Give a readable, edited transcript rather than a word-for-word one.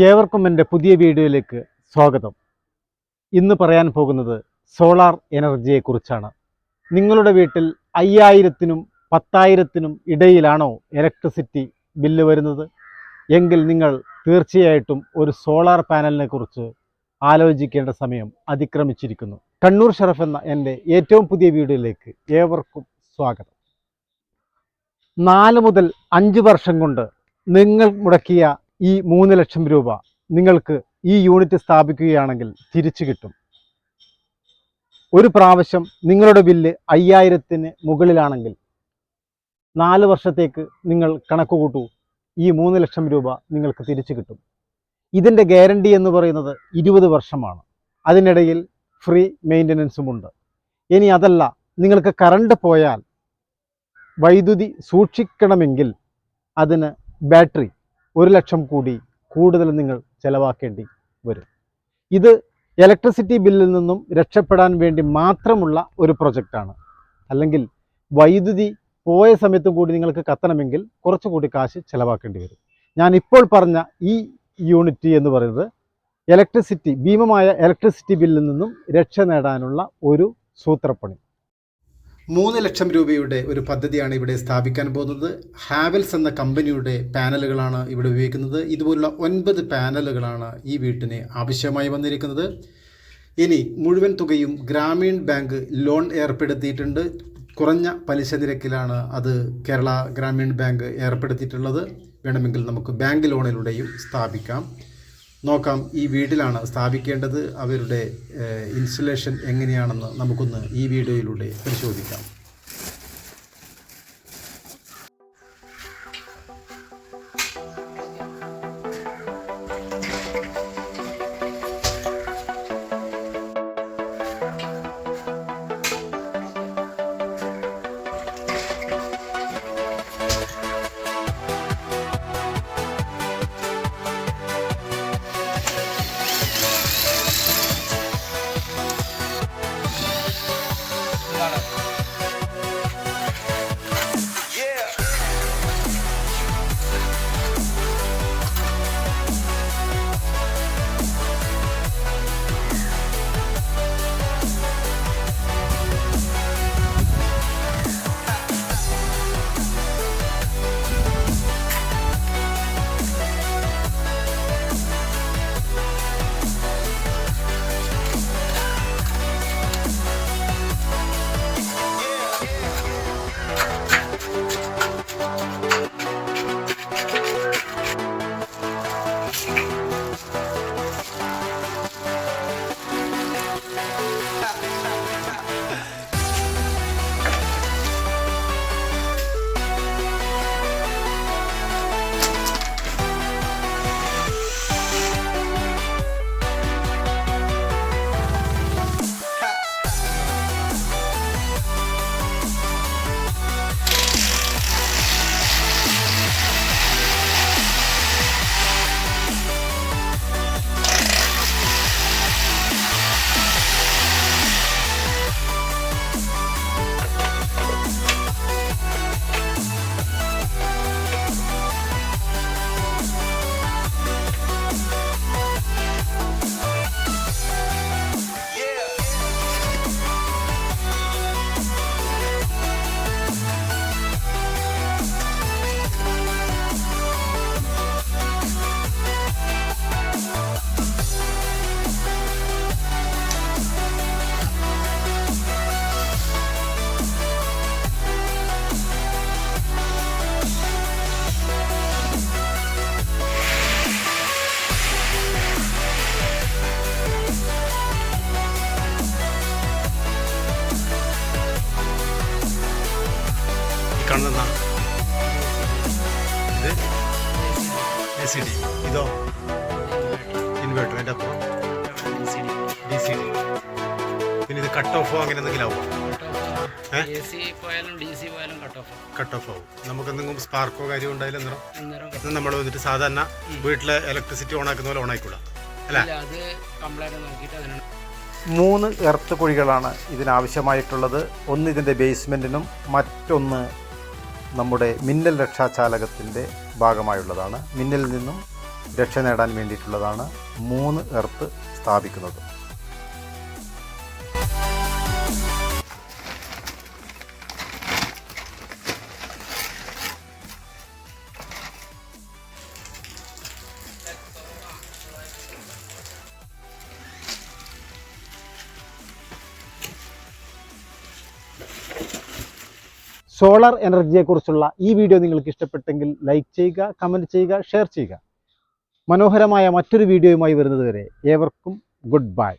ഏവർക്കും എൻ്റെ പുതിയ വീഡിയോയിലേക്ക് സ്വാഗതം. ഇന്ന് പറയാൻ പോകുന്നത് സോളാർ എനർജിയെക്കുറിച്ചാണ്. നിങ്ങളുടെ വീട്ടിൽ 5000-നും 10,000-നും ഇടയിലാണോ ഇലക്ട്രിസിറ്റി ബില്ല് വരുന്നത് എങ്കിൽ നിങ്ങൾ തീർച്ചയായിട്ടും ഒരു സോളാർ പാനലിനെ കുറിച്ച് ആലോചിക്കേണ്ട സമയം അതിക്രമിച്ചിരിക്കുന്നു. കണ്ണൂർ ഷറഫ് എന്ന എൻ്റെ ഏറ്റവും പുതിയ വീഡിയോയിലേക്ക് ഏവർക്കും സ്വാഗതം. 4 മുതൽ 5 വർഷം കൊണ്ട് നിങ്ങൾ മുടക്കിയ ഈ 3 ലക്ഷം രൂപ നിങ്ങൾക്ക് ഈ യൂണിറ്റ് സ്ഥാപിക്കുകയാണെങ്കിൽ തിരിച്ചു കിട്ടും. ഒരു പ്രാവശ്യം നിങ്ങളുടെ ബില്ല് 5000-ന് മുകളിലാണെങ്കിൽ 4 വർഷത്തേക്ക് നിങ്ങൾ കണക്ക് കൂട്ടൂ, ഈ 3 ലക്ഷം രൂപ നിങ്ങൾക്ക് തിരിച്ചു കിട്ടും. ഇതിൻ്റെ ഗ്യാരണ്ടി എന്ന് പറയുന്നത് 20 വർഷമാണ്. അതിനിടയിൽ ഫ്രീ മെയിൻ്റനൻസുമുണ്ട്. ഇനി അതല്ല, നിങ്ങൾക്ക് കറണ്ട് പോയാൽ വൈദ്യുതി സൂക്ഷിക്കണമെങ്കിൽ അതിന് ബാറ്ററി 1 ലക്ഷം കൂടി കൂടുതൽ നിങ്ങൾ ചെലവാക്കേണ്ടി വരും. ഇത് ഇലക്ട്രിസിറ്റി ബില്ലിൽ നിന്നും രക്ഷപ്പെടാൻ വേണ്ടി മാത്രമുള്ള ഒരു പ്രൊജക്റ്റാണ്. അല്ലെങ്കിൽ വൈദ്യുതി പോയ സമയത്തും കൂടി നിങ്ങൾക്ക് കത്തണമെങ്കിൽ കുറച്ചുകൂടി കാശ് ചിലവാക്കേണ്ടി വരും. ഞാൻ ഇപ്പോൾ പറഞ്ഞ ഈ യൂണിറ്റ് എന്ന് പറയുന്നത് ഭീമമായ ഇലക്ട്രിസിറ്റി ബില്ലിൽ നിന്നും രക്ഷ നേടാനുള്ള ഒരു സൂത്രപ്പണി. 3 ലക്ഷം രൂപയുടെ ഒരു പദ്ധതിയാണ് ഇവിടെ സ്ഥാപിക്കാൻ പോകുന്നത്. ഹാവൽസ് എന്ന കമ്പനിയുടെ പാനലുകളാണ് ഇവിടെ ഉപയോഗിക്കുന്നത്. ഇതുപോലുള്ള 9 പാനലുകളാണ് ഈ വീട്ടിന് ആവശ്യമായി വന്നിരിക്കുന്നത്. ഇനി മുഴുവൻ തുകയും ഗ്രാമീൺ ബാങ്ക് ലോൺ ഏർപ്പെടുത്തിയിട്ടുണ്ട്. കുറഞ്ഞ പലിശ നിരക്കിലാണ് അത് കേരള ഗ്രാമീൺ ബാങ്ക് ഏർപ്പെടുത്തിയിട്ടുള്ളത്. വേണമെങ്കിൽ നമുക്ക് ബാങ്ക് ലോണിലൂടെയും സ്ഥാപിക്കാം. നോക്കാം, ഈ വീട്ടിലാണ് സ്ഥാപിക്കേണ്ടത്. അവരുടെ ഇൻസ്റ്റലേഷൻ എങ്ങനെയാണെന്ന് നമുക്കൊന്ന് ഈ വീഡിയോയിലൂടെ പരിശോധിക്കാം. കാണുന്ന ഇത് ACD, ഇതോ ഇൻവേർട്ടർ, എൻ്റെ അപ്പുറം DCD. പിന്നെ ഇത് കട്ട് ഓഫോ അങ്ങനെ എന്തെങ്കിലും ആവുമോ? കട്ട് ഓഫ് ആവും. നമുക്ക് എന്തെങ്കിലും സ്പാർക്കോ കാര്യം ഉണ്ടായാലും അന്നേരം നമ്മൾ വന്നിട്ട് സാധാരണ വീട്ടിലെ ഇലക്ട്രിസിറ്റി ഓൺ ആക്കുന്ന പോലെ ഓൺ ആയിക്കൂടാ അല്ലേ? 3 എർത്ത് കുഴികളാണ് ഇതിനാവശ്യമായിട്ടുള്ളത്. ഒന്ന് ഇതിൻ്റെ ബേസ്മെൻറ്റിനും മറ്റൊന്ന് നമ്മുടെ മിന്നൽ രക്ഷാചാലകത്തിൻ്റെ ഭാഗമായുള്ളതാണ്. മിന്നലിൽ നിന്നും രക്ഷ നേടാൻ വേണ്ടിയിട്ടുള്ളതാണ് 3 എർത്ത് സ്ഥാപിക്കുന്നത്. സോളാർ എനർജിയെക്കുറിച്ചുള്ള ഈ വീഡിയോ നിങ്ങൾക്ക് ഇഷ്ടപ്പെട്ടെങ്കിൽ ലൈക്ക് ചെയ്യുക, കമൻറ്റ് ചെയ്യുക, ഷെയർ ചെയ്യുക. മനോഹരമായ മറ്റൊരു വീഡിയോയുമായി വരുന്നതുവരെ ഏവർക്കും ഗുഡ് ബൈ.